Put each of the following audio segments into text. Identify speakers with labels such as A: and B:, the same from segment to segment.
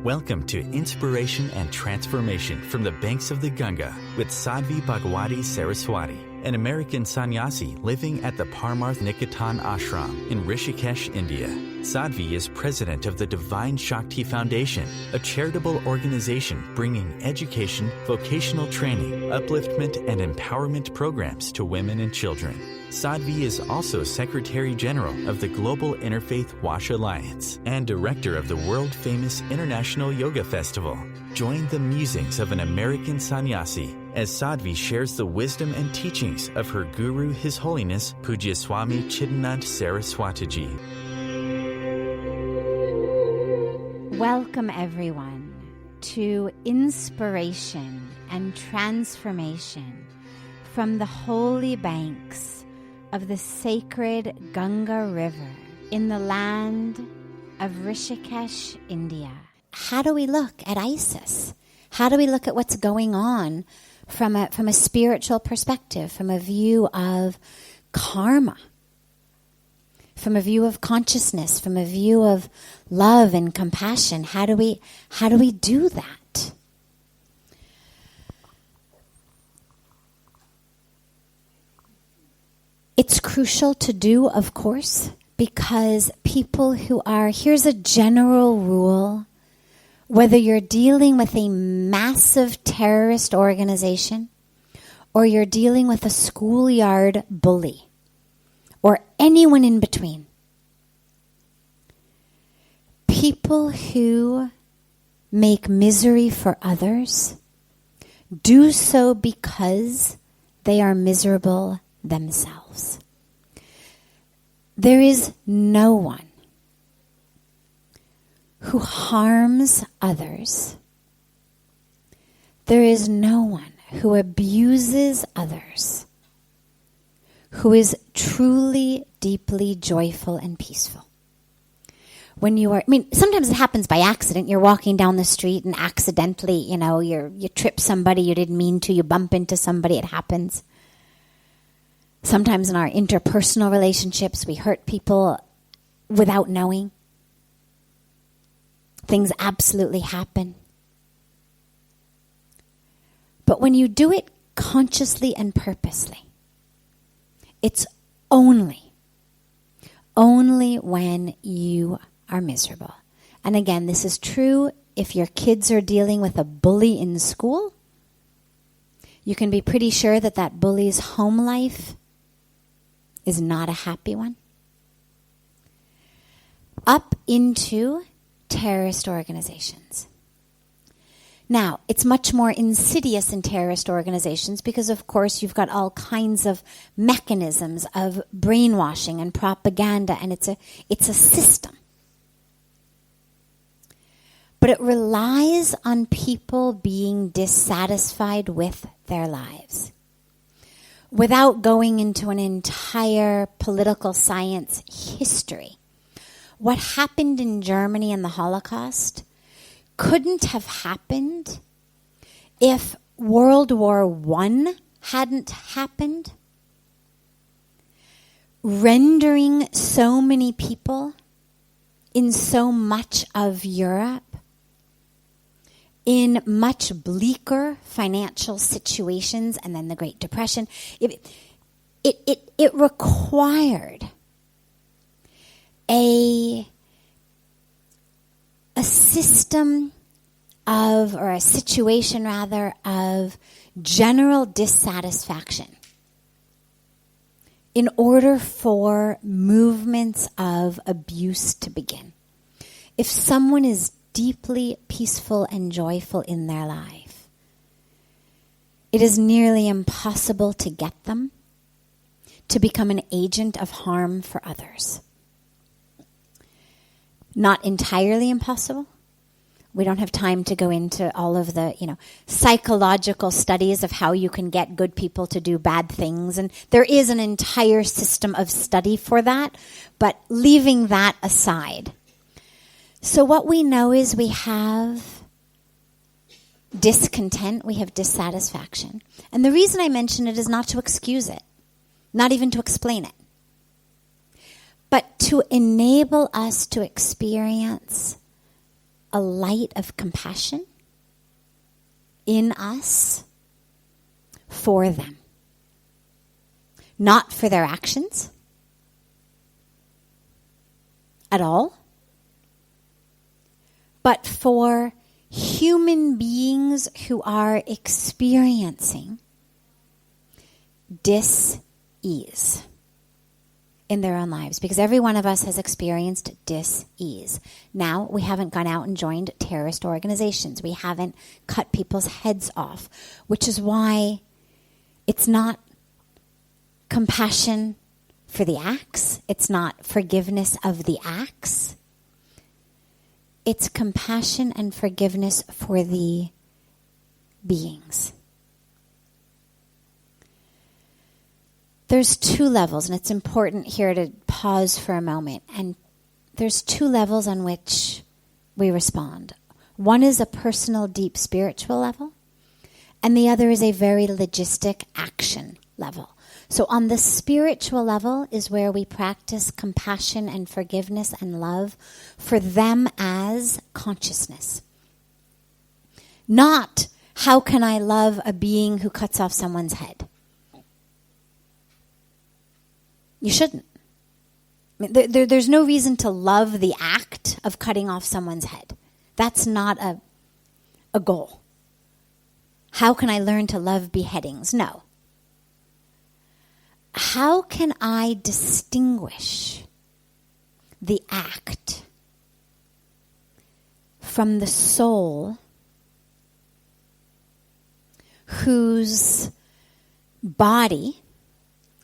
A: Welcome to Inspiration and Transformation from the Banks of the Ganga with Sadhvi Bhagawati Saraswati, an American sannyasi living at the Parmarth Niketan ashram in Rishikesh, India. Sadhvi is president of the Divine Shakti Foundation, a charitable organization bringing education, vocational training, upliftment, and empowerment programs to women and children. Sadhvi is also Secretary General of the Global Interfaith Wash Alliance and Director of the world-famous International Yoga Festival. Join the musings of an American sannyasi as Sadhvi shares the wisdom and teachings of her guru, His Holiness Pujya Swami Chidanand Saraswatiji.
B: Welcome, everyone, to Inspiration and Transformation from the holy banks of the sacred Ganga River in the land of Rishikesh, India. How do we look at ISIS? How do we look at what's going on from a spiritual perspective, from a view of karma, from a view of consciousness, from a view of love and compassion? How do we do that? It's crucial to do, of course, because people who are, here's a general rule, whether you're dealing with a massive terrorist organization or you're dealing with a schoolyard bully or anyone in between, people who make misery for others do so because they are miserable themselves. There is no one who harms others. There is no one who abuses others who is truly, deeply joyful and peaceful. When you are, sometimes it happens by accident. You're walking down the street and accidentally, you trip somebody you didn't mean to, you bump into somebody, it happens. Sometimes in our interpersonal relationships, we hurt people without knowing. Things absolutely happen. But when you do it consciously and purposely, it's only when you are miserable. And again, this is true if your kids are dealing with a bully in school. You can be pretty sure that bully's home life is not a happy one. Up into terrorist organizations. Now, it's much more insidious in terrorist organizations because, of course, you've got all kinds of mechanisms of brainwashing and propaganda, and it's a system. But it relies on people being dissatisfied with their lives. Without going into an entire political science history, what happened in Germany in the Holocaust couldn't have happened if World War I hadn't happened, rendering so many people in so much of Europe in much bleaker financial situations, and then the Great Depression. It required a system of, or a situation rather, of general dissatisfaction in order for movements of abuse to begin. If someone is deeply peaceful and joyful in their life, it is nearly impossible to get them to become an agent of harm for others. Not entirely impossible. We don't have time to go into all of the, psychological studies of how you can get good people to do bad things. And there is an entire system of study for that. But leaving that aside, so what we know is we have discontent, we have dissatisfaction. And the reason I mention it is not to excuse it, not even to explain it, but to enable us to experience a light of compassion in us for them. Not for their actions at all, but for human beings who are experiencing dis-ease in their own lives, because every one of us has experienced dis-ease. Now, we haven't gone out and joined terrorist organizations. We haven't cut people's heads off, which is why it's not compassion for the acts. It's not forgiveness of the acts. It's compassion and forgiveness for the beings. There's two levels, and it's important here to pause for a moment. And there's two levels on which we respond. One is a personal, deep spiritual level, and the other is a very logistic action level. So on the spiritual level is where we practice compassion and forgiveness and love for them as consciousness. Not, how can I love a being who cuts off someone's head? You shouldn't. I mean, there's no reason to love the act of cutting off someone's head. That's not a goal. How can I learn to love beheadings? No. How can I distinguish the act from the soul whose body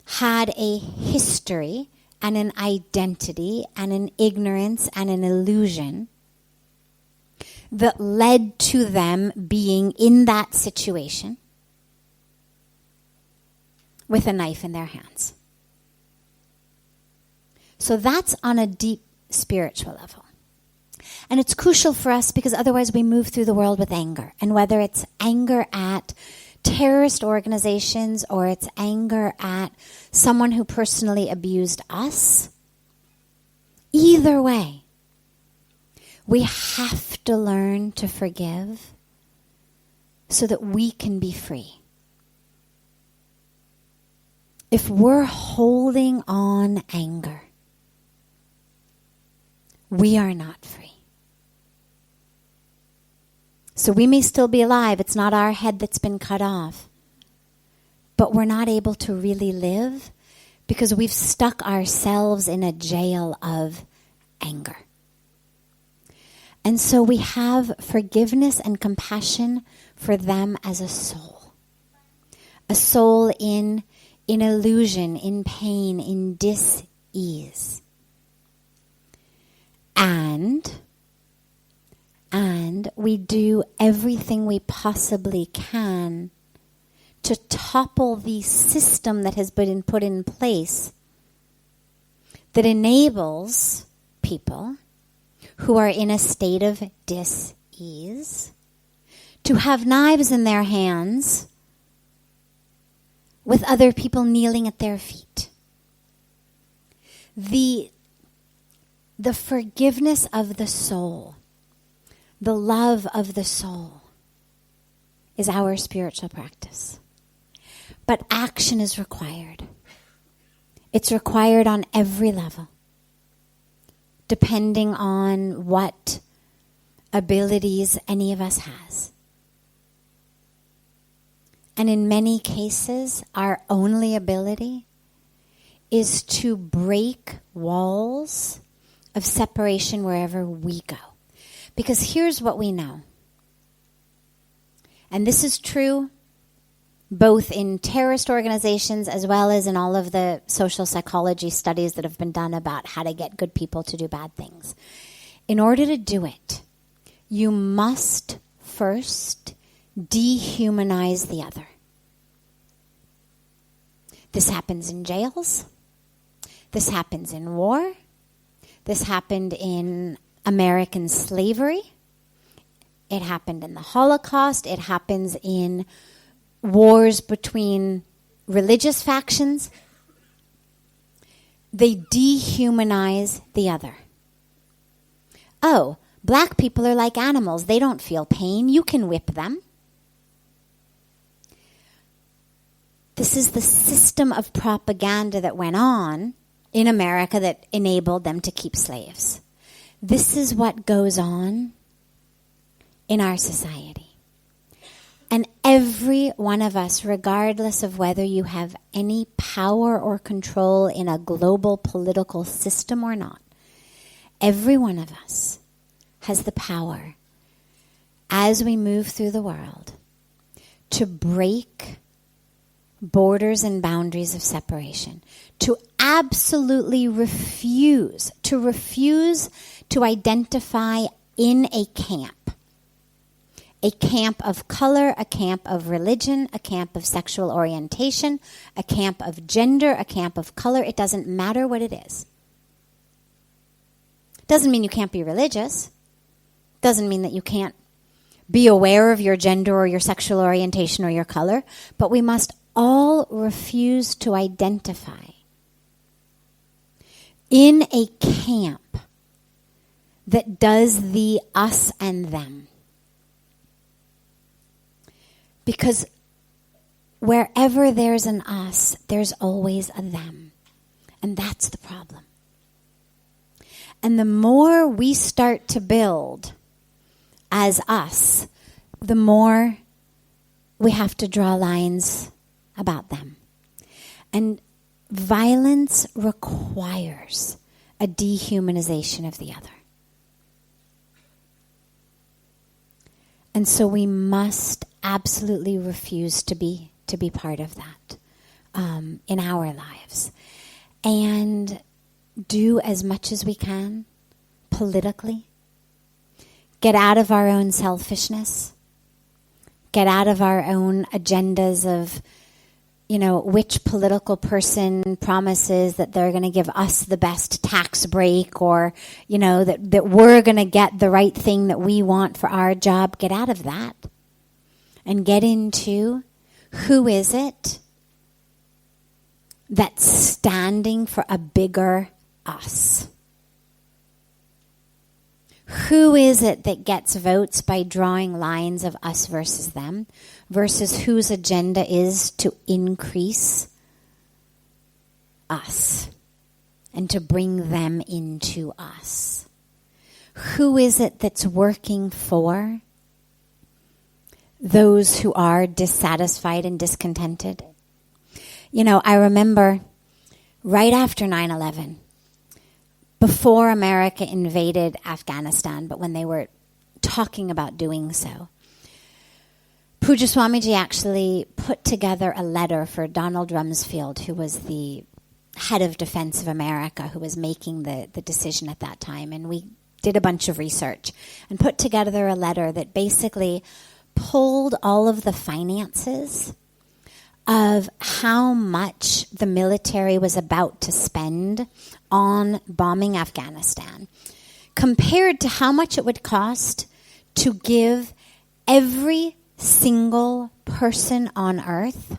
B: had a history and an identity and an ignorance and an illusion that led to them being in that situation with a knife in their hands? So that's on a deep spiritual level. And it's crucial for us because otherwise we move through the world with anger. And whether it's anger at terrorist organizations or it's anger at someone who personally abused us, either way, we have to learn to forgive so that we can be free. If we're holding on anger, we are not free. So we may still be alive. It's not our head that's been cut off. But we're not able to really live because we've stuck ourselves in a jail of anger. And so we have forgiveness and compassion for them as a soul. A soul in illusion, in pain, in dis-ease. And we do everything we possibly can to topple the system that has been put in place that enables people who are in a state of dis-ease to have knives in their hands with other people kneeling at their feet. The forgiveness of the soul, the love of the soul is our spiritual practice. But action is required. It's required on every level, depending on what abilities any of us has. And in many cases, our only ability is to break walls of separation wherever we go. Because here's what we know. And this is true both in terrorist organizations as well as in all of the social psychology studies that have been done about how to get good people to do bad things. In order to do it, you must first dehumanize the other. This happens in jails. This happens in war. This happened in American slavery. It happened in the Holocaust. It happens in wars between religious factions. They dehumanize the other. Oh, Black people are like animals. They don't feel pain. You can whip them. This is the system of propaganda that went on in America that enabled them to keep slaves. This is what goes on in our society. And every one of us, regardless of whether you have any power or control in a global political system or not, every one of us has the power, as we move through the world, to break borders and boundaries of separation, to absolutely refuse to identify in a camp of color, a camp of religion, a camp of sexual orientation, a camp of gender, a camp of color. It doesn't matter what it is. Doesn't mean you can't be religious. Doesn't mean that you can't be aware of your gender or your sexual orientation or your color. But we must all refuse to identify in a camp that does the us and them. Because wherever there's an us, there's always a them. And that's the problem. And the more we start to build as us, the more we have to draw lines about them. And violence requires a dehumanization of the other. And so we must absolutely refuse to be part of that in our lives. And do as much as we can politically. Get out of our own selfishness. Get out of our own agendas of, which political person promises that they're going to give us the best tax break, or, that we're going to get the right thing that we want for our job. Get out of that and get into who is it that's standing for a bigger us. Who is it that gets votes by drawing lines of us versus them, versus whose agenda is to increase us and to bring them into us? Who is it that's working for those who are dissatisfied and discontented? I remember right after 9/11, before America invaded Afghanistan, but when they were talking about doing so, Pujya Swamiji actually put together a letter for Donald Rumsfeld, who was the head of Defense of America, who was making the decision at that time. And we did a bunch of research and put together a letter that basically pulled all of the finances of how much the military was about to spend on bombing Afghanistan, compared to how much it would cost to give every single person on earth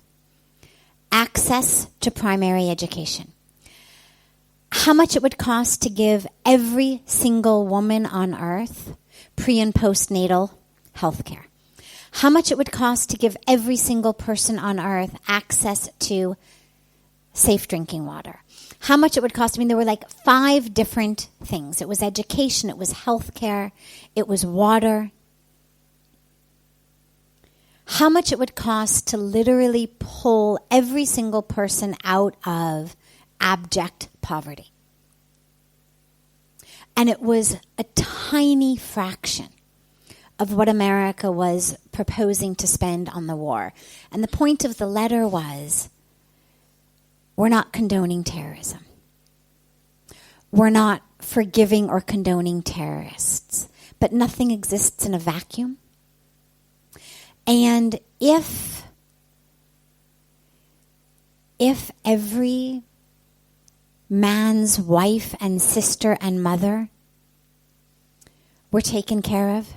B: access to primary education. How much it would cost to give every single woman on earth pre- and postnatal health care. How much it would cost to give every single person on earth access to safe drinking water. How much it would cost. There were like 5 different things. It was education, it was health care, it was water. How much it would cost to literally pull every single person out of abject poverty. And it was a tiny fraction of what America was proposing to spend on the war. And the point of the letter was, we're not condoning terrorism. We're not forgiving or condoning terrorists. But nothing exists in a vacuum. And if every man's wife and sister and mother were taken care of,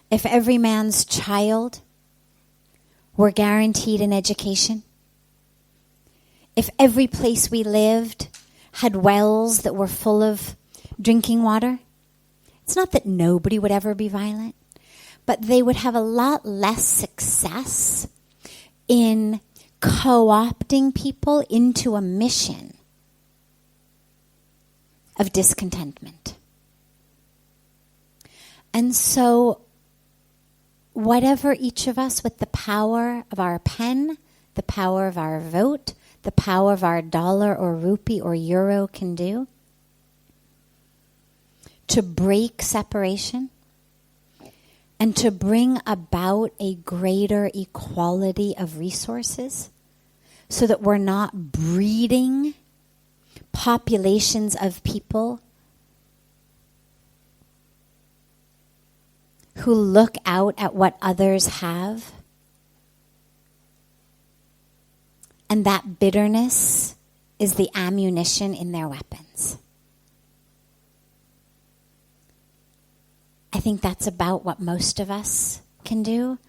B: if every man's child were guaranteed an education, if every place we lived had wells that were full of drinking water, It's not that nobody would ever be violent, but they would have a lot less success in co-opting people into a mission of discontentment. And so, whatever each of us, with the power of our pen, the power of our vote, the power of our dollar or rupee or euro can do to break separation and to bring about a greater equality of resources so that we're not breeding populations of people who look out at what others have, and that bitterness is the ammunition in their weapons. I think that's about what most of us can do,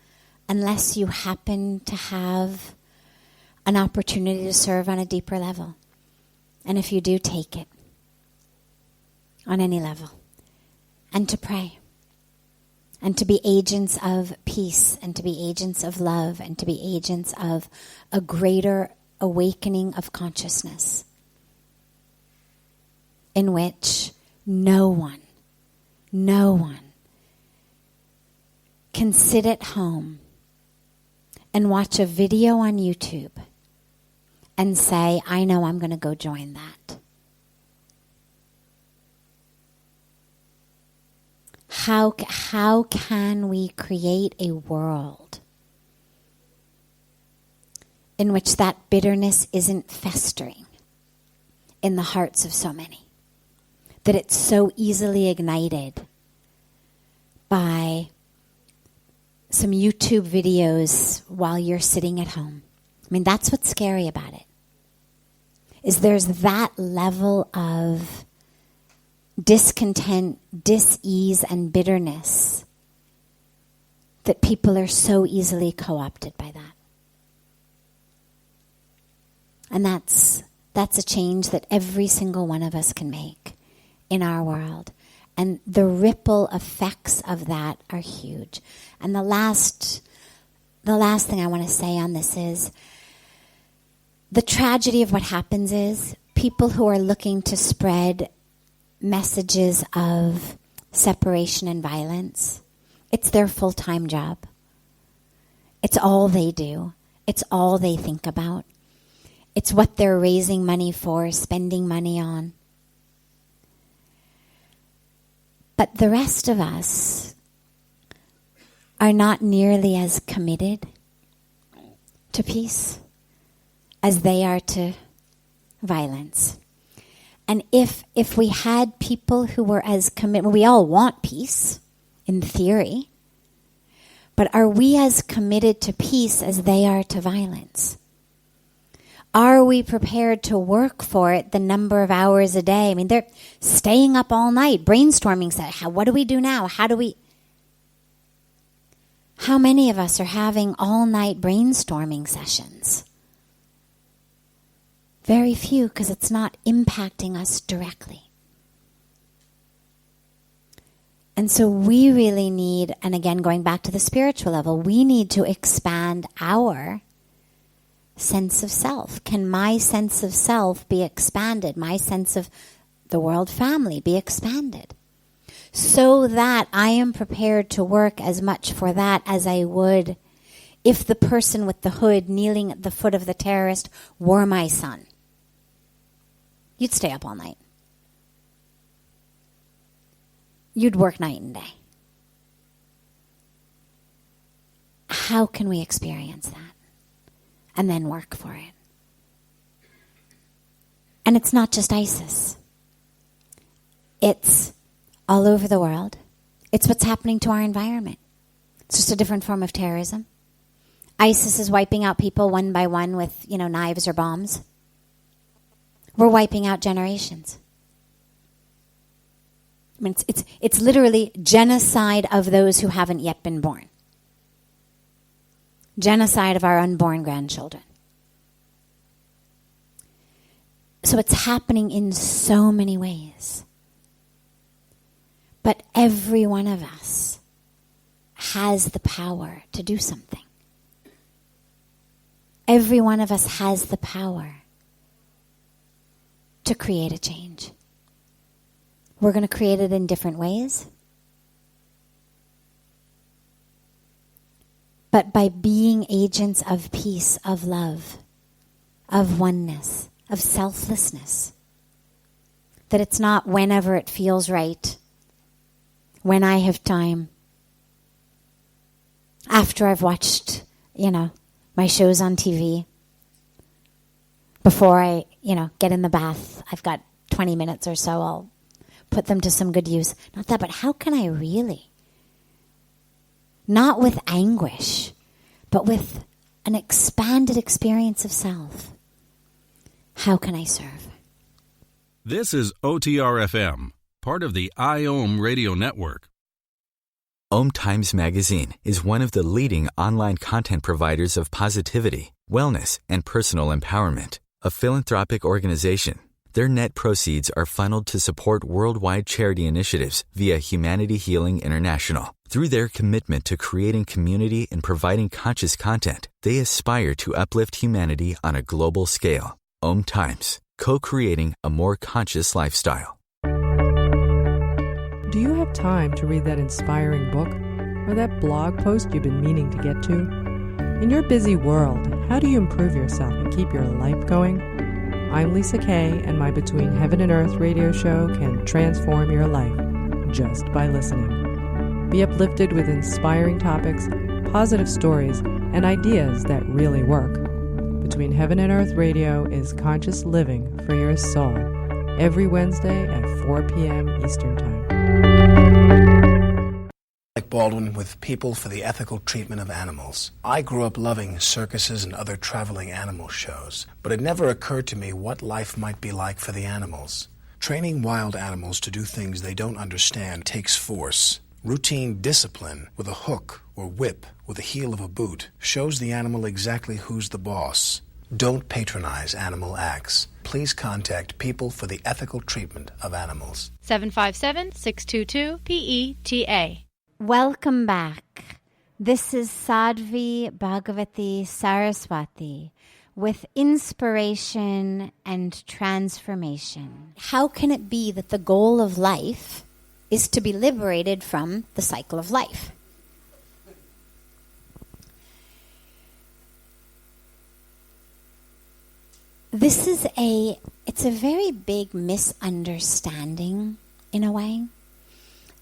B: unless you happen to have an opportunity to serve on a deeper level. And if you do, take it on any level. And to pray. And to be agents of peace, and to be agents of love, and to be agents of a greater awakening of consciousness in which no one can sit at home and watch a video on YouTube and say, I know I'm going to go join that. How can we create a world in which that bitterness isn't festering in the hearts of so many? That it's so easily ignited by some YouTube videos while you're sitting at home. I mean, that's what's scary about it. Is there's that level of discontent, dis-ease, and bitterness that people are so easily co-opted by that. And that's a change that every single one of us can make in our world. And the ripple effects of that are huge. And the last thing I want to say on this is, the tragedy of what happens is people who are looking to spread messages of separation and violence, it's their full-time job. It's all they do. It's all they think about. It's what they're raising money for, spending money on. But the rest of us are not nearly as committed to peace as they are to violence. And if we had people who were as committed, we all want peace in theory, but are we as committed to peace as they are to violence? Are we prepared to work for it the number of hours a day? I mean, they're staying up all night, brainstorming, what do we do now? How many of us are having all-night brainstorming sessions? Very few, because it's not impacting us directly. And so we really need, and again, going back to the spiritual level, we need to expand our sense of self. Can my sense of self be expanded? My sense of the world family be expanded? So that I am prepared to work as much for that as I would if the person with the hood kneeling at the foot of the terrorist were my son. You'd stay up all night. You'd work night and day. How can we experience that? And then work for it. And it's not just ISIS. It's all over the world. It's what's happening to our environment. It's just a different form of terrorism. ISIS is wiping out people one by one with, knives or bombs. We're wiping out generations. I mean, it's literally genocide of those who haven't yet been born. Genocide of our unborn grandchildren. So it's happening in so many ways. But every one of us has the power to do something. Every one of us has the power to create a change. We're going to create it in different ways. But by being agents of peace, of love, of oneness, of selflessness. That it's not whenever it feels right, when I have time, after I've watched, my shows on TV, before I, get in the bath. I've got 20 minutes or so. I'll put them to some good use. Not that, but how can I really? Not with anguish, but with an expanded experience of self. How can I serve?
C: This is OTR-FM, part of the IOM radio network.
A: OMTimes magazine is one of the leading online content providers of positivity, wellness, and personal empowerment. A philanthropic organization, their net proceeds are funneled to support worldwide charity initiatives via Humanity Healing International. Through their commitment to creating community and providing conscious content, they aspire to uplift humanity on a global scale. OMTimes, co-creating a more conscious lifestyle.
D: Do you have time to read that inspiring book or that blog post you've been meaning to get to? In your busy world, how do you improve yourself and keep your life going? I'm Lisa Kay, and my Between Heaven and Earth radio show can transform your life just by listening. Be uplifted with inspiring topics, positive stories, and ideas that really work. Between Heaven and Earth Radio is conscious living for your soul, every Wednesday at 4 p.m. Eastern Time.
E: Baldwin with People for the Ethical Treatment of Animals. I grew up loving circuses and other traveling animal shows, but it never occurred to me what life might be like for the animals. Training wild animals to do things they don't understand takes force. Routine discipline with a hook or whip with the heel of a boot shows the animal exactly who's the boss. Don't patronize animal acts. Please contact People for the Ethical Treatment of Animals.
F: 757-622-PETA.
B: Welcome back. This is Sadhvi Bhagawati Saraswati with inspiration and transformation. How can it be that the goal of life is to be liberated from the cycle of life? It's a very big misunderstanding in a way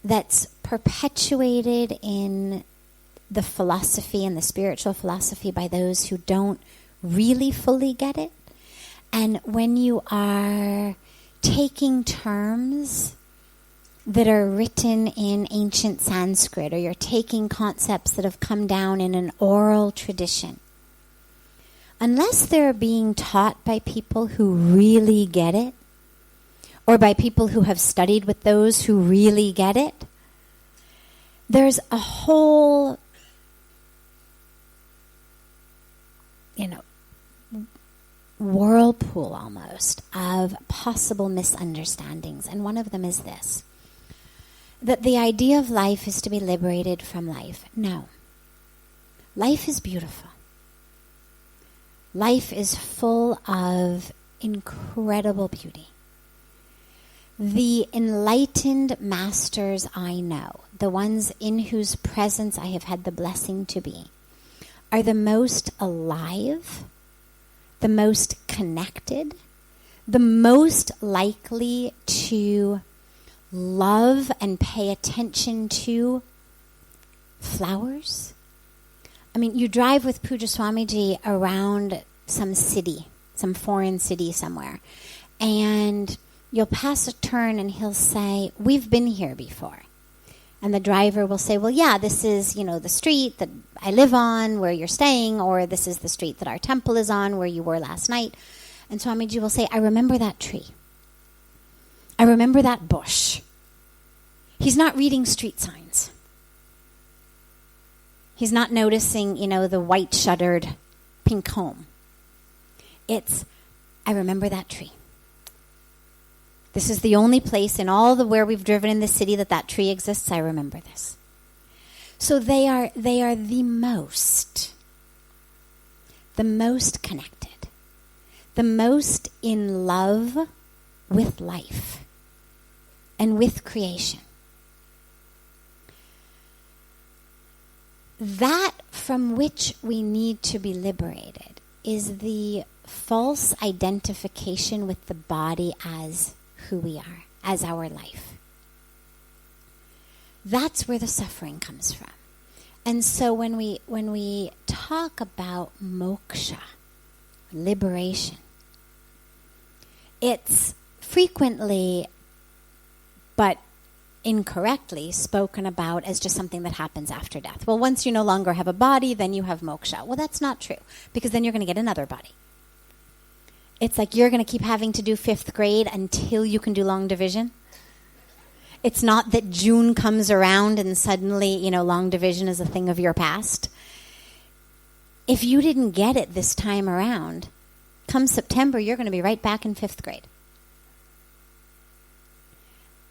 B: that's perpetuated in the philosophy and the spiritual philosophy by those who don't really fully get it. And when you are taking terms that are written in ancient Sanskrit, or you're taking concepts that have come down in an oral tradition, unless they're being taught by people who really get it, or by people who have studied with those who really get it, there's a whole, whirlpool almost of possible misunderstandings. And one of them is this, that the idea of life is to be liberated from life. No. Life is beautiful. Life is full of incredible beauty. The enlightened masters I know, the ones in whose presence I have had the blessing to be, are the most alive, the most connected, the most likely to love and pay attention to flowers. I mean, you drive with Puja Swamiji around some city, some foreign city somewhere, and you'll pass a turn and he'll say, "We've been here before." And the driver will say, "Well, yeah, this is, the street that I live on where you're staying, or this is the street that our temple is on where you were last night." And Swamiji will say, "I remember that tree. I remember that bush." He's not reading street signs. He's not noticing, the white shuttered pink home. It's, "I remember that tree. This is the only place in all the where we've driven in the city that tree exists. I remember this. So they are the most connected, the most in love with life and with creation. That from which we need to be liberated is the false identification with the body as who we are, as our life. That's where the suffering comes from. And so when we talk about moksha, liberation, it's frequently, but incorrectly, spoken about as just something that happens after death. Well, once you no longer have a body, then you have moksha. Well, that's not true, because then you're going to get another body. It's like you're going to keep having to do 5th grade until you can do long division. It's not that June comes around and suddenly, long division is a thing of your past. If you didn't get it this time around, come September, you're going to be right back in 5th grade.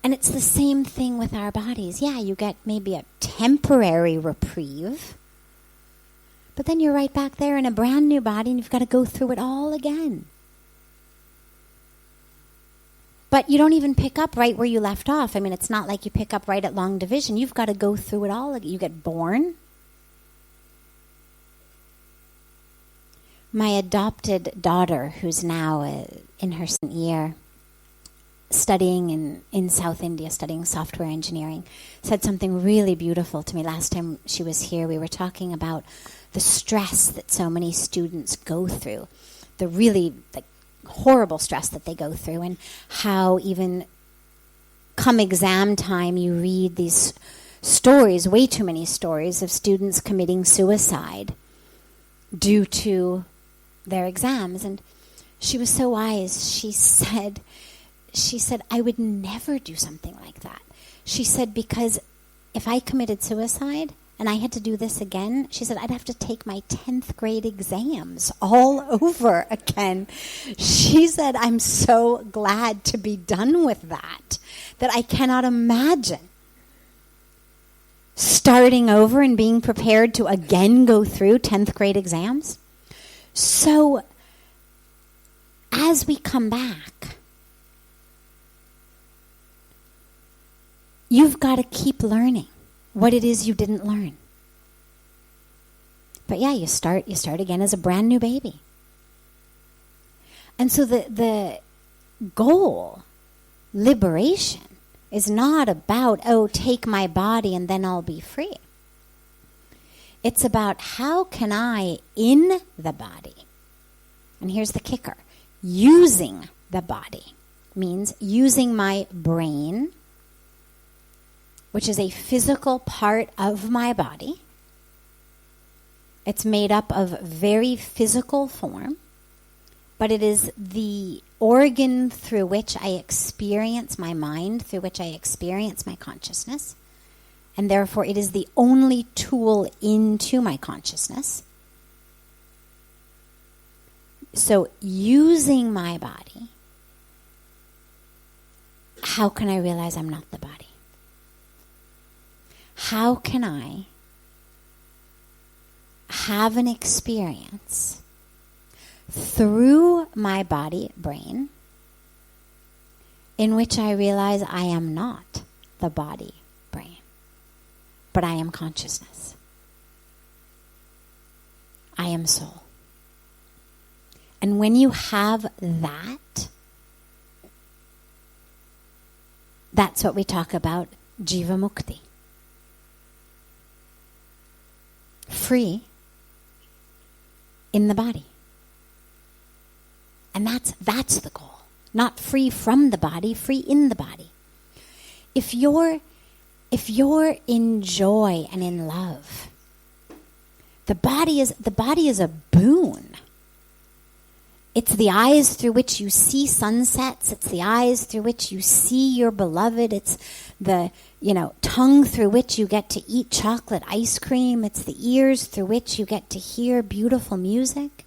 B: And it's the same thing with our bodies. Yeah, you get maybe a temporary reprieve, but then you're right back there in a brand new body and you've got to go through it all again. But you don't even pick up right where you left off. I mean, it's not like you pick up right at long division. You've got to go through it all again. You get born. My adopted daughter, who's now in her second year, studying in South India, studying software engineering, said something really beautiful to me. Last time she was here, we were talking about the stress that so many students go through, the really horrible stress that they go through, and how even come exam time, you read these stories, way too many stories, of students committing suicide due to their exams. And she was so wise. She said, I would never do something like that. She said, because if I committed suicide and I had to do this again, she said, I'd have to take my 10th grade exams all over again. She said, I'm so glad to be done with that I cannot imagine starting over and being prepared to again go through 10th grade exams. So as we come back, you've got to keep learning what it is you didn't learn. But yeah, you start again as a brand new baby. And so the goal, liberation, is not about, take my body and then I'll be free. It's about how can I, in the body, and here's the kicker, using the body means using my brain, which is a physical part of my body. It's made up of very physical form, but it is the organ through which I experience my mind, through which I experience my consciousness, and therefore it is the only tool into my consciousness. So using my body, how can I realize I'm not the body? How can I have an experience through my body, brain, in which I realize I am not the body, brain, but I am consciousness. I am soul. And when you have that, that's what we talk about, Jiva Mukti. Free in the body. And that's the goal. Not free from the body, free in the body. If you're in joy and in love, the body is a boon. It's the eyes through which you see sunsets. It's the eyes through which you see your beloved. It's the, tongue through which you get to eat chocolate ice cream. It's the ears through which you get to hear beautiful music.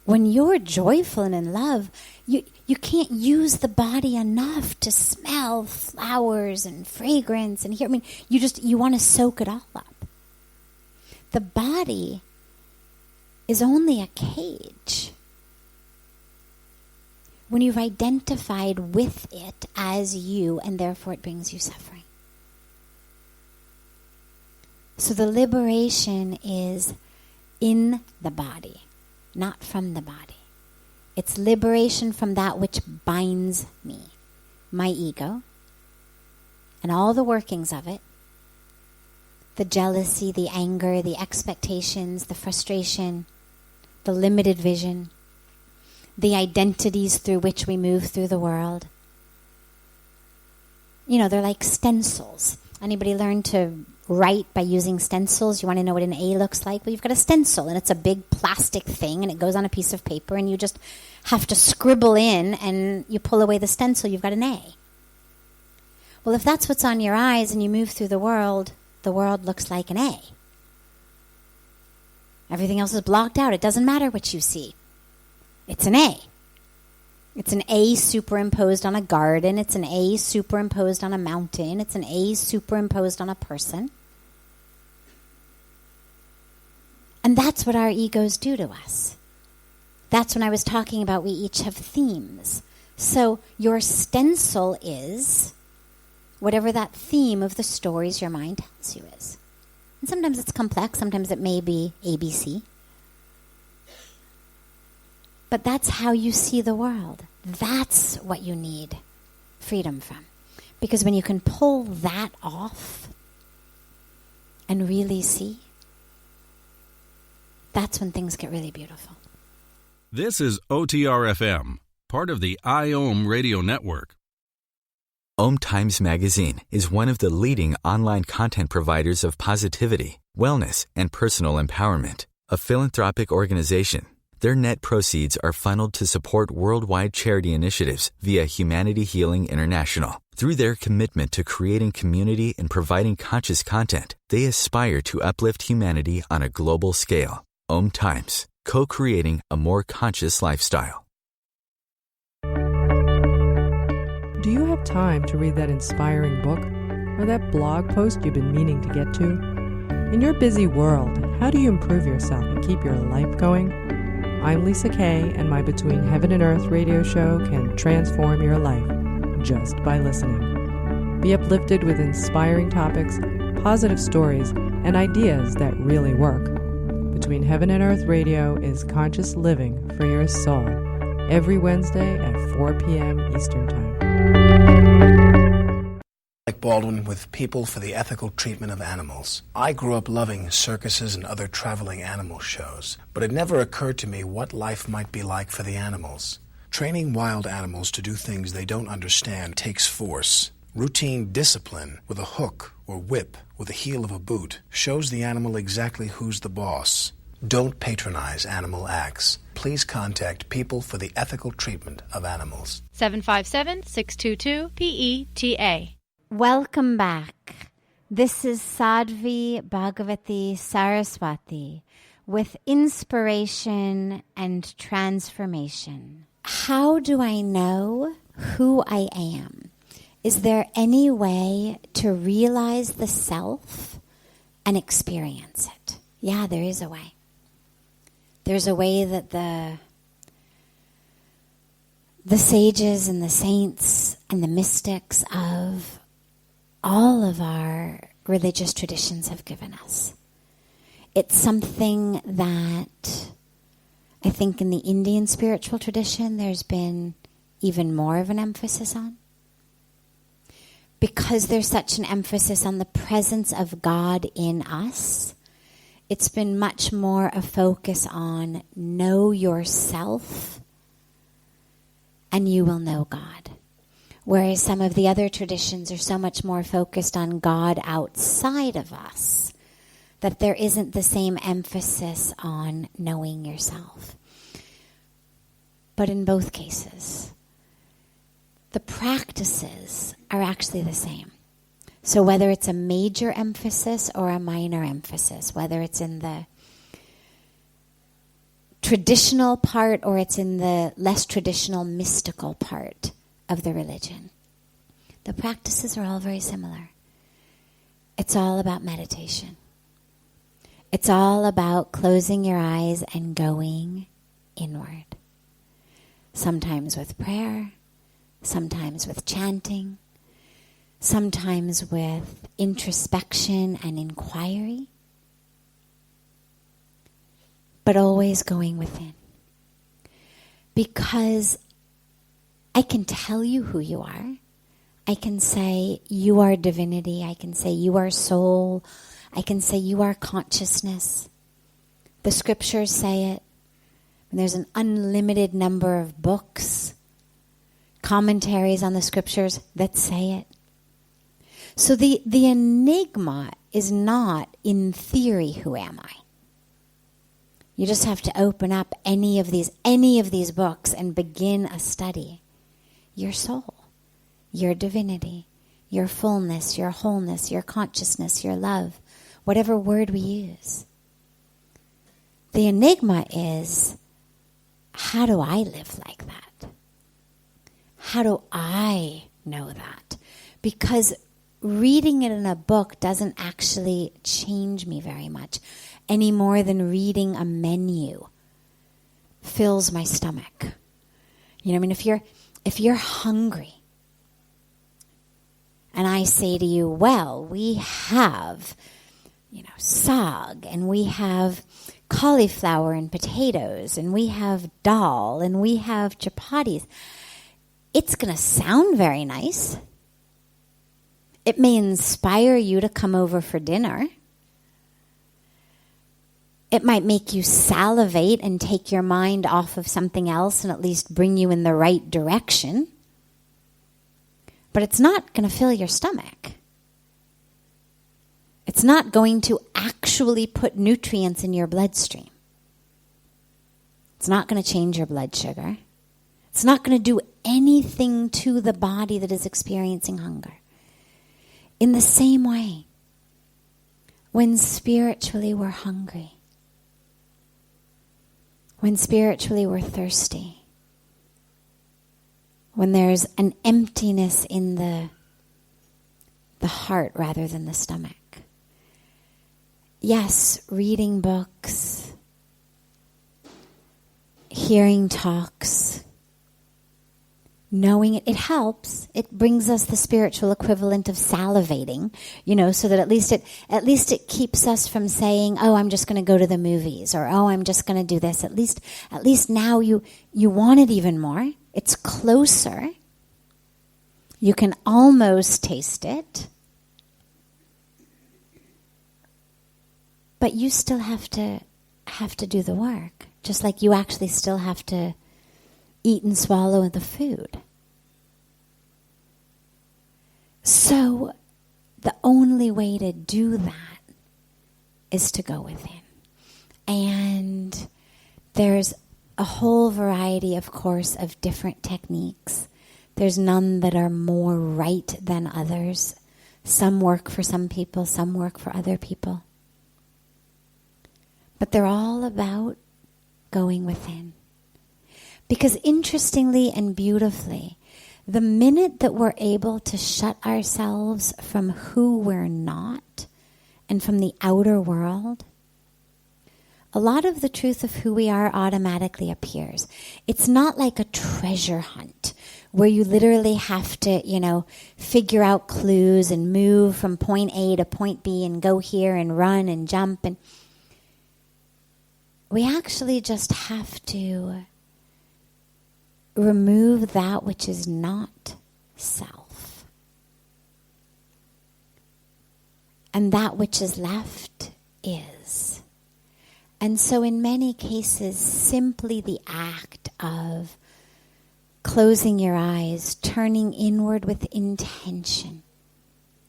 B: when you're joyful and in love, you can't use the body enough to smell flowers and fragrance and hear. I mean, you want to soak it all up. The body is only a cage. When you've identified with it as you, and therefore it brings you suffering. So the liberation is in the body, not from the body. It's liberation from that which binds me, my ego, and all the workings of it, the jealousy, the anger, the expectations, the frustration, the limited vision, the identities through which we move through the world. You know, they're like stencils. Anybody learn to write by using stencils? You want to know what an A looks like? Well, you've got a stencil, and it's a big plastic thing, and it goes on a piece of paper, and you just have to scribble in, and you pull away the stencil, you've got an A. Well, if that's what's on your eyes and you move through the world looks like an A. Everything else is blocked out. It doesn't matter what you see. It's an A. It's an A superimposed on a garden. It's an A superimposed on a mountain. It's an A superimposed on a person. And that's what our egos do to us. That's when I was talking about we each have themes. So your stencil is whatever that theme of the stories your mind tells you is. And sometimes it's complex. Sometimes it may be ABC. But that's how you see the world. That's what you need freedom from. Because when you can pull that off and really see, that's when things get really beautiful.
C: This is OTR-FM, part of the IOM radio network.
A: OMTimes magazine is one of the leading online content providers of positivity, wellness, and personal empowerment. A philanthropic organization, their net proceeds are funneled to support worldwide charity initiatives via Humanity Healing International. Through their commitment to creating community and providing conscious content, they aspire to uplift humanity on a global scale. OMTimes, co-creating a more conscious lifestyle.
D: Do you have time to read that inspiring book or that blog post you've been meaning to get to? In your busy world, how do you improve yourself and keep your life going? I'm Lisa Kay, and my Between Heaven and Earth radio show can transform your life just by listening. Be uplifted with inspiring topics, positive stories, and ideas that really work. Between Heaven and Earth radio is conscious living for your soul, every Wednesday at 4 p.m. Eastern Time.
E: Like Baldwin with People for the Ethical Treatment of Animals. I grew up loving circuses and other traveling animal shows, but it never occurred to me what life might be like for the animals. Training wild animals to do things they don't understand takes force. Routine discipline with a hook or whip with the heel of a boot shows the animal exactly who's the boss. Don't patronize animal acts. Please contact People for the Ethical Treatment of Animals.
F: 757-622-PETA.
B: Welcome back. This is Sadhvi Bhagawati Saraswati with inspiration and transformation. How do I know who I am? Is there any way to realize the self and experience it? Yeah, there is a way. There's a way that the sages and the saints and the mystics of all of our religious traditions have given us. It's something that I think in the Indian spiritual tradition there's been even more of an emphasis on. Because there's such an emphasis on the presence of God in us, it's been much more a focus on know yourself and you will know God. Whereas some of the other traditions are so much more focused on God outside of us, that there isn't the same emphasis on knowing yourself. But in both cases, the practices are actually the same. So whether it's a major emphasis or a minor emphasis, whether it's in the traditional part or it's in the less traditional mystical part of the religion. The practices are all very similar. It's all about meditation. It's all about closing your eyes and going inward. Sometimes with prayer, sometimes with chanting, sometimes with introspection and inquiry, but always going within. Because I can tell you who you are. I can say you are divinity. I can say you are soul. I can say you are consciousness. The scriptures say it. And there's an unlimited number of books, commentaries on the scriptures that say it. So the enigma is not, in theory, who am I? You just have to open up any of these books and begin a study. Your soul, your divinity, your fullness, your wholeness, your consciousness, your love, whatever word we use. The enigma is, how do I live like that? How do I know that? Because reading it in a book doesn't actually change me very much, any more than reading a menu fills my stomach. You know, I mean, if you're hungry, and I say to you, well, we have, sag, and we have cauliflower and potatoes, and we have dal, and we have chapatis, it's going to sound very nice. It may inspire you to come over for dinner. It might make you salivate and take your mind off of something else and at least bring you in the right direction. But it's not going to fill your stomach. It's not going to actually put nutrients in your bloodstream. It's not going to change your blood sugar. It's not going to do anything to the body that is experiencing hunger. In the same way, when spiritually we're hungry, when spiritually we're thirsty, when there's an emptiness in the heart rather than the stomach. Yes, reading books, hearing talks, knowing it helps. It brings us the spiritual equivalent of salivating, so that at least it keeps us from saying, oh, I'm just going to go to the movies, or oh, I'm just going to do this. At least now you want it even more. It's closer. You can almost taste it. But you still have to do the work, just like you actually still have to eat and swallow the food. So the only way to do that is to go within. And there's a whole variety, of course, of different techniques. There's none that are more right than others. Some work for some people, some work for other people. But they're all about going within. Because interestingly and beautifully, the minute that we're able to shut ourselves from who we're not and from the outer world, a lot of the truth of who we are automatically appears. It's not like a treasure hunt where you literally have to, figure out clues and move from point A to point B and go here and run and jump. And we actually just have to remove that which is not self. And that which is left is. And so in many cases, simply the act of closing your eyes, turning inward with intention.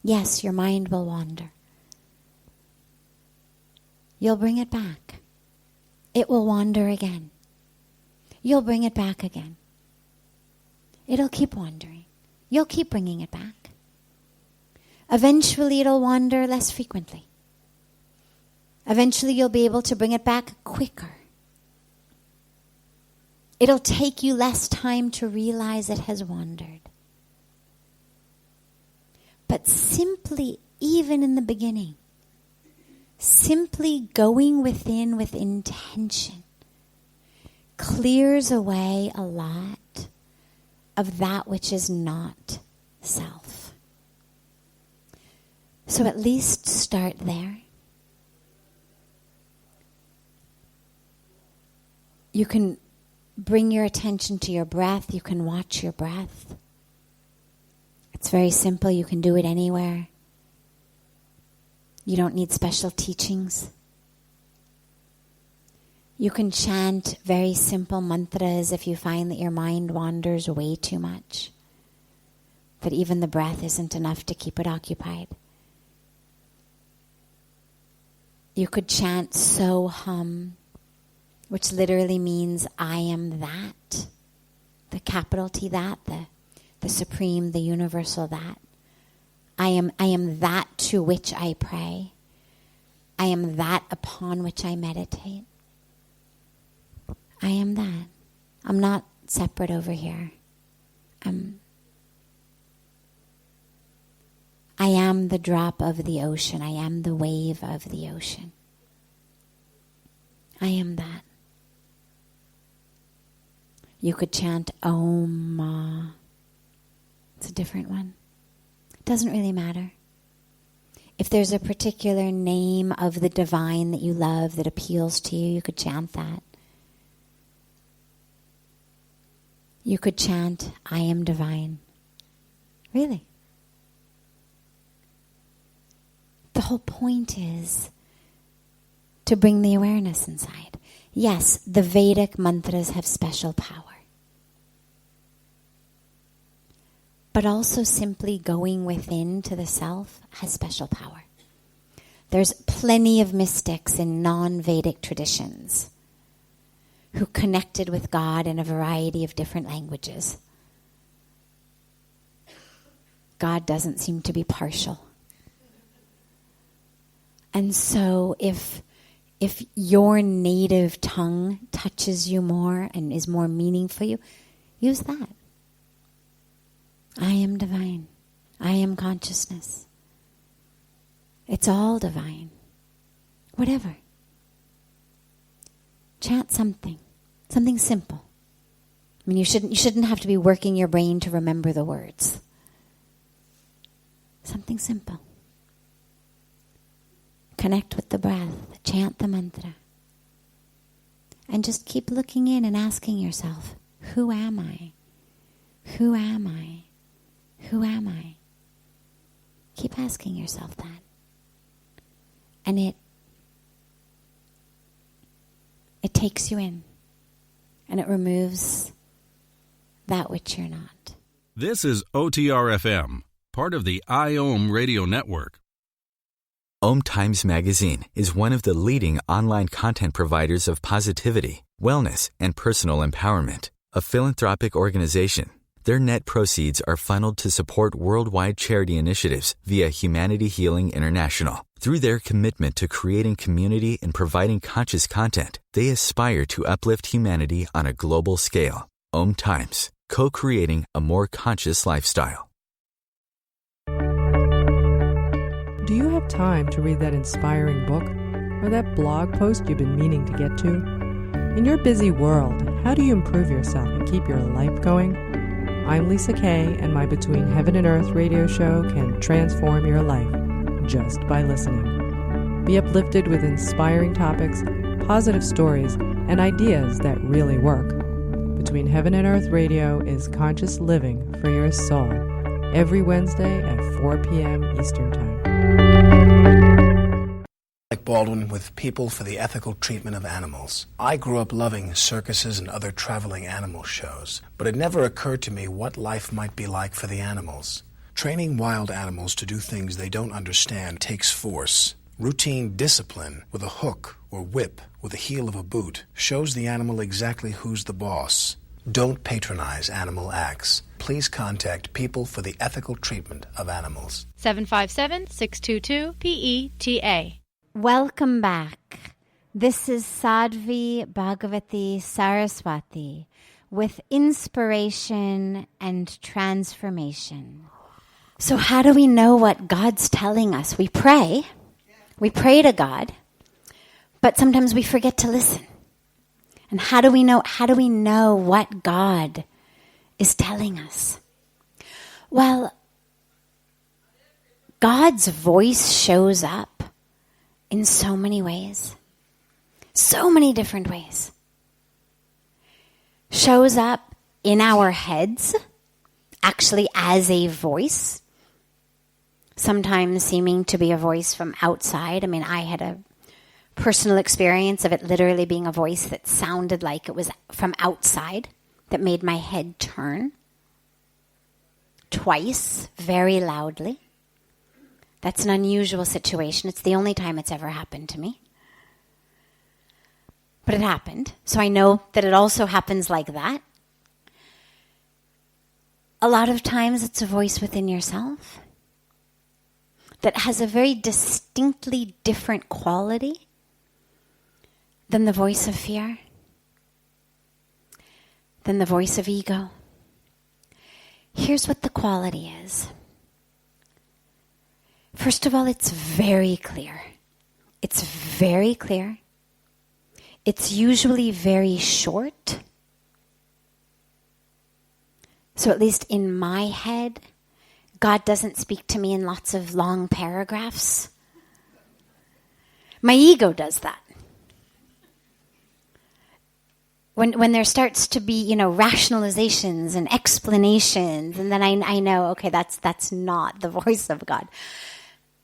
B: Yes, your mind will wander. You'll bring it back. It will wander again. You'll bring it back again. It'll keep wandering. You'll keep bringing it back. Eventually it'll wander less frequently. Eventually you'll be able to bring it back quicker. It'll take you less time to realize it has wandered. But simply, even in the beginning, simply going within with intention clears away a lot of that which is not self. So at least start there. You can bring your attention to your breath. You can watch your breath. It's very simple. You can do it anywhere. You don't need special teachings. You can chant very simple mantras if you find that your mind wanders way too much, that even the breath isn't enough to keep it occupied. You could chant So Hum, which literally means I am that, the capital T that, the supreme, the universal that. I am that to which I pray. I am that upon which I meditate. I am that. I'm not separate over here. I am the drop of the ocean. I am the wave of the ocean. I am that. You could chant Om. It's a different one. It doesn't really matter. If there's a particular name of the divine that you love that appeals to you, you could chant that. You could chant, I am divine. Really. The whole point is to bring the awareness inside. Yes, the Vedic mantras have special power. But also simply going within to the self has special power. There's plenty of mystics in non-Vedic traditions who connected with God in a variety of different languages. God doesn't seem to be partial. And so if your native tongue touches you more and is more meaningful for you, use that. I am divine. I am consciousness. It's all divine. Whatever. Chant something simple. I mean, you shouldn't have to be working your brain to remember the words. Something simple. Connect with the breath. Chant the mantra. And just keep looking in and asking yourself, who am I? Who am I? Who am I? Keep asking yourself that. And it takes you in. And it removes that which you're not.
C: This is OTR-FM, part of the IOM radio network.
A: OMTimes magazine is one of the leading online content providers of positivity, wellness, and personal empowerment. A philanthropic organization, their net proceeds are funneled to support worldwide charity initiatives via Humanity Healing International. Through their commitment to creating community and providing conscious content, they aspire to uplift humanity on a global scale. OMTimes, co-creating a more conscious lifestyle.
D: Do you have time to read that inspiring book or that blog post you've been meaning to get to? In your busy world, how do you improve yourself and keep your life going? I'm Lisa Kay, and my Between Heaven and Earth radio show can transform your life just by listening. Be uplifted with inspiring topics, positive stories, and ideas that really work. Between Heaven and Earth radio is conscious living for your soul, every Wednesday at 4 p.m. Eastern Time.
E: Baldwin with People for the Ethical Treatment of Animals. I grew up loving circuses and other traveling animal shows, but it never occurred to me what life might be like for the animals. Training wild animals to do things they don't understand takes force. Routine discipline with a hook or whip with the heel of a boot shows the animal exactly who's the boss. Don't patronize animal acts. Please contact People for the Ethical Treatment of Animals.
F: 757-622-PETA.
B: Welcome back. This is Sadhvi Bhagawati Saraswati with inspiration and transformation. So how do we know what God's telling us? We pray to God, but sometimes we forget to listen. And how do we know what God is telling us? Well, God's voice shows up in so many ways. So many different ways. Shows up in our heads, actually as a voice, sometimes seeming to be a voice from outside. I mean, I had a personal experience of it literally being a voice that sounded like it was from outside, that made my head turn twice, very loudly. That's an unusual situation. It's the only time it's ever happened to me. But it happened, so I know that it also happens like that. A lot of times it's a voice within yourself that has a very distinctly different quality than the voice of fear, than the voice of ego. Here's what the quality is. First of all, it's very clear. It's very clear. It's usually very short. So at least in my head, God doesn't speak to me in lots of long paragraphs. My ego does that. When there starts to be, rationalizations and explanations, and then I know, okay, that's not the voice of God.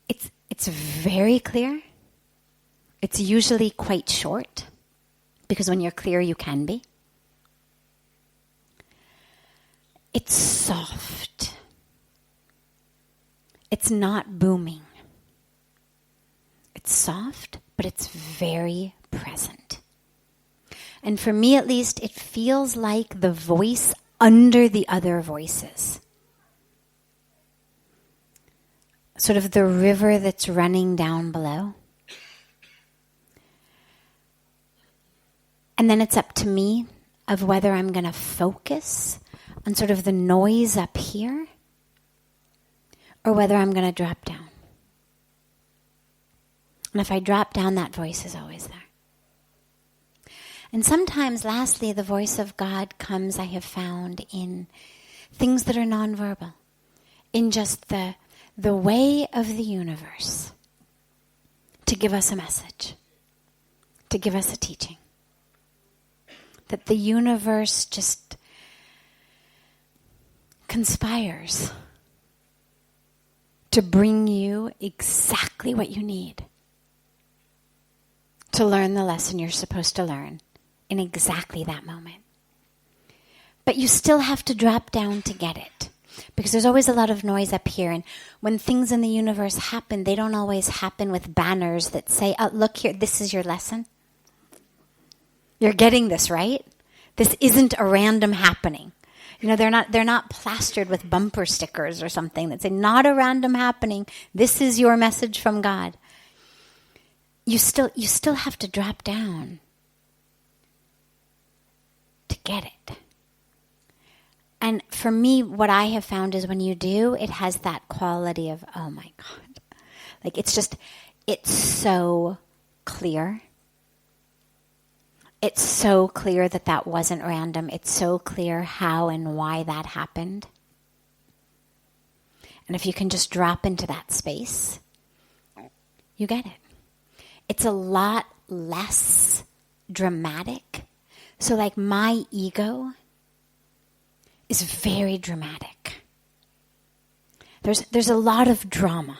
B: It's very clear. It's usually quite short. Because when you're clear, you can be. It's soft. It's not booming. It's soft, but it's very present. And for me, at least, it feels like the voice under the other voices. Sort of the river that's running down below. And then it's up to me of whether I'm going to focus on sort of the noise up here or whether I'm going to drop down. And if I drop down, that voice is always there. And sometimes, lastly, the voice of God comes, I have found, in things that are nonverbal, in just the way of the universe to give us a message, to give us a teaching. That the universe just conspires to bring you exactly what you need to learn the lesson you're supposed to learn in exactly that moment. But you still have to drop down to get it. Because there's always a lot of noise up here. And when things in the universe happen, they don't always happen with banners that say, oh, look here, this is your lesson. You're getting this, right? This isn't a random happening. They're not plastered with bumper stickers or something that say, not a random happening. This is your message from God. You still have to drop down to get it. And for me, what I have found is when you do, it has that quality of, oh my God. Like it's so clear. It's so clear that wasn't random. It's so clear how and why that happened. And if you can just drop into that space, you get it. It's a lot less dramatic. So like my ego is very dramatic. There's a lot of drama.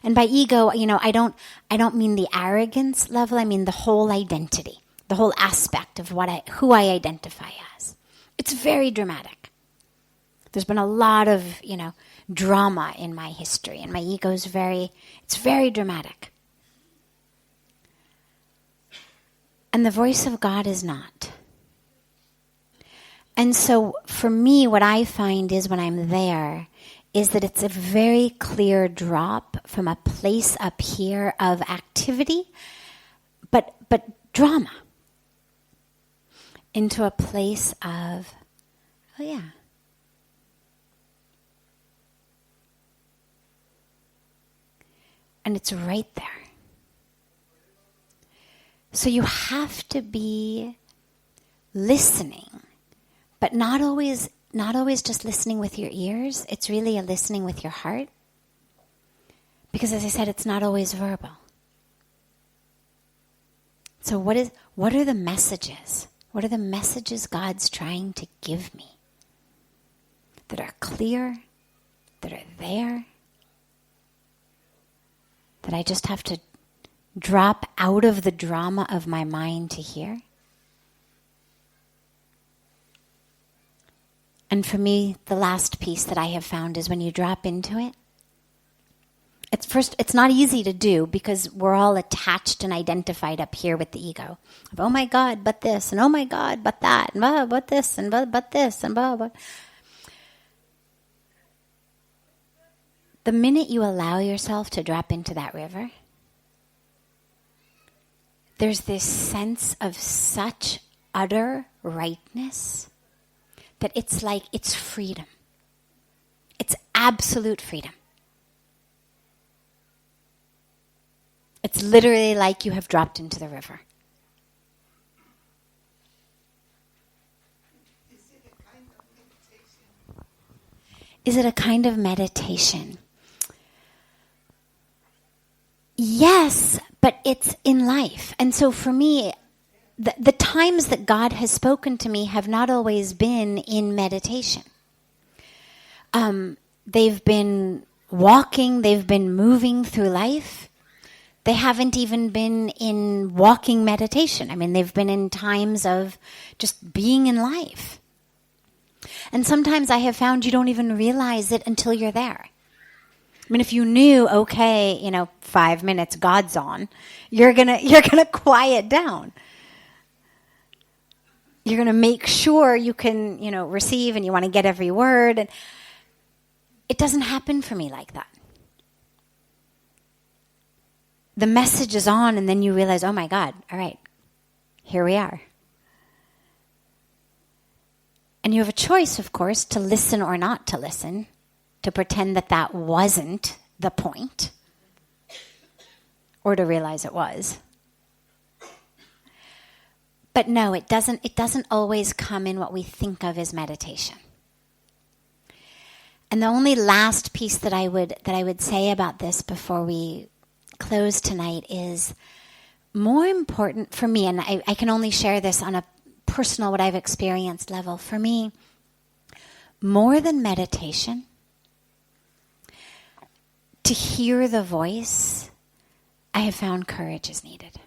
B: And by ego, I don't mean the arrogance level, I mean the whole identity. The whole aspect of who I identify as. It's very dramatic. There's been a lot of, drama in my history, and my ego is very dramatic. And the voice of God is not. And so for me, what I find is when I'm there, is that it's a very clear drop from a place up here of activity, but drama, into a place of, oh yeah, and it's right there. So you have to be listening, but not always just listening with your ears. It's really a listening with your heart. Because as I said, it's not always verbal. So what are the messages? What are the messages God's trying to give me that are clear, that are there, that I just have to drop out of the drama of my mind to hear? And for me, the last piece that I have found is when you drop into it, it's not easy to do because we're all attached and identified up here with the ego. Of, oh my God, but this, and oh my God, but that, and blah, but this, and blah, but this, and blah, blah. The minute you allow yourself to drop into that river, there's this sense of such utter rightness that it's like it's freedom. It's absolute freedom. It's literally like you have dropped into the river. Is it a kind of meditation? Yes, but it's in life. And so for me, the times that God has spoken to me have not always been in meditation. They've been walking, they've been moving through life. They haven't even been in walking meditation. I mean, they've been in times of just being in life. And sometimes I have found you don't even realize it until you're there. I mean, if you knew, okay, 5 minutes, God's on, you're gonna quiet down. You're gonna make sure you can, receive, and you want to get every word. And it doesn't happen for me like that. The message is on, and then you realize, oh my God, all right, here we are. And you have a choice, of course, to listen or not to listen, to pretend that that wasn't the point, or to realize it was. But no, it doesn't always come in what we think of as meditation. And the only last piece that I would say about this before we close tonight is more important for me, and I can only share this on a personal, what I've experienced level. For me, more than meditation, to hear the voice, I have found courage is needed.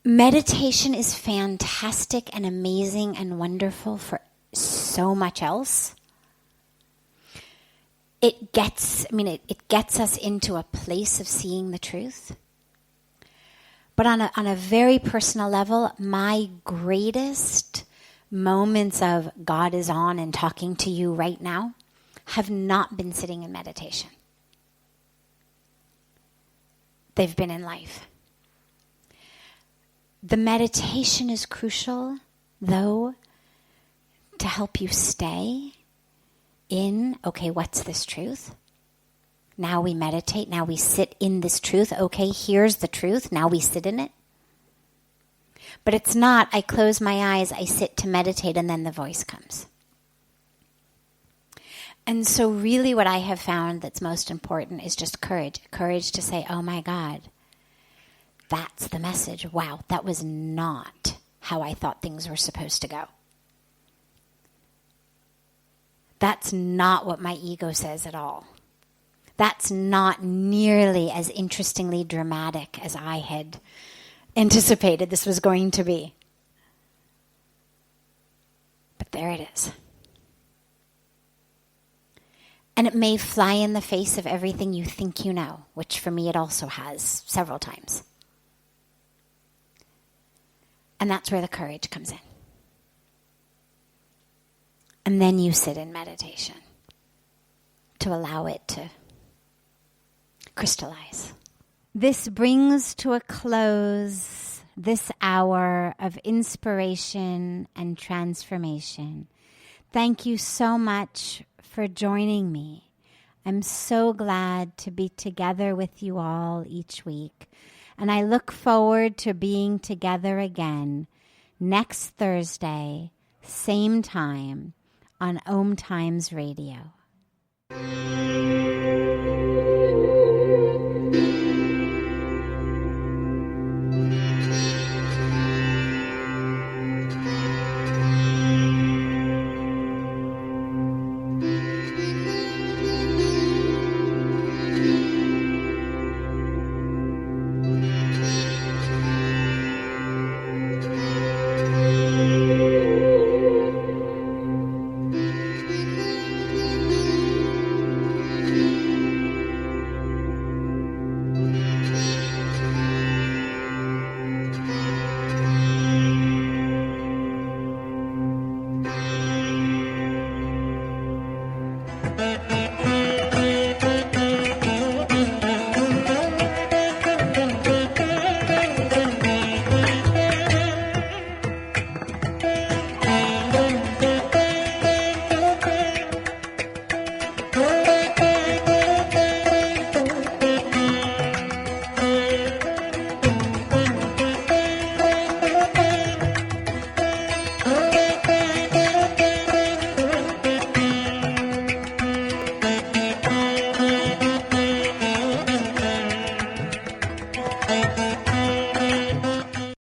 B: Meditation is fantastic and amazing and wonderful for so much else. It gets us into a place of seeing the truth. But on a very personal level, my greatest moments of God is on and talking to you right now have not been sitting in meditation. They've been in life. The meditation is crucial, though, to help you stay in, okay, what's this truth? Now we meditate, now we sit in this truth. Okay, here's the truth, now we sit in it. But it's not, I close my eyes, I sit to meditate, and then the voice comes. And so really what I have found that's most important is just courage. Courage to say, oh my God, that's the message. Wow, that was not how I thought things were supposed to go. That's not what my ego says at all. That's not nearly as interestingly dramatic as I had anticipated this was going to be. But there it is. And it may fly in the face of everything you think you know, which for me it also has several times. And that's where the courage comes in. And then you sit in meditation to allow it to crystallize. This brings to a close this hour of inspiration and transformation. Thank you so much for joining me. I'm so glad to be together with you all each week, and I look forward to being together again next Thursday, same time, on OMTimes Radio.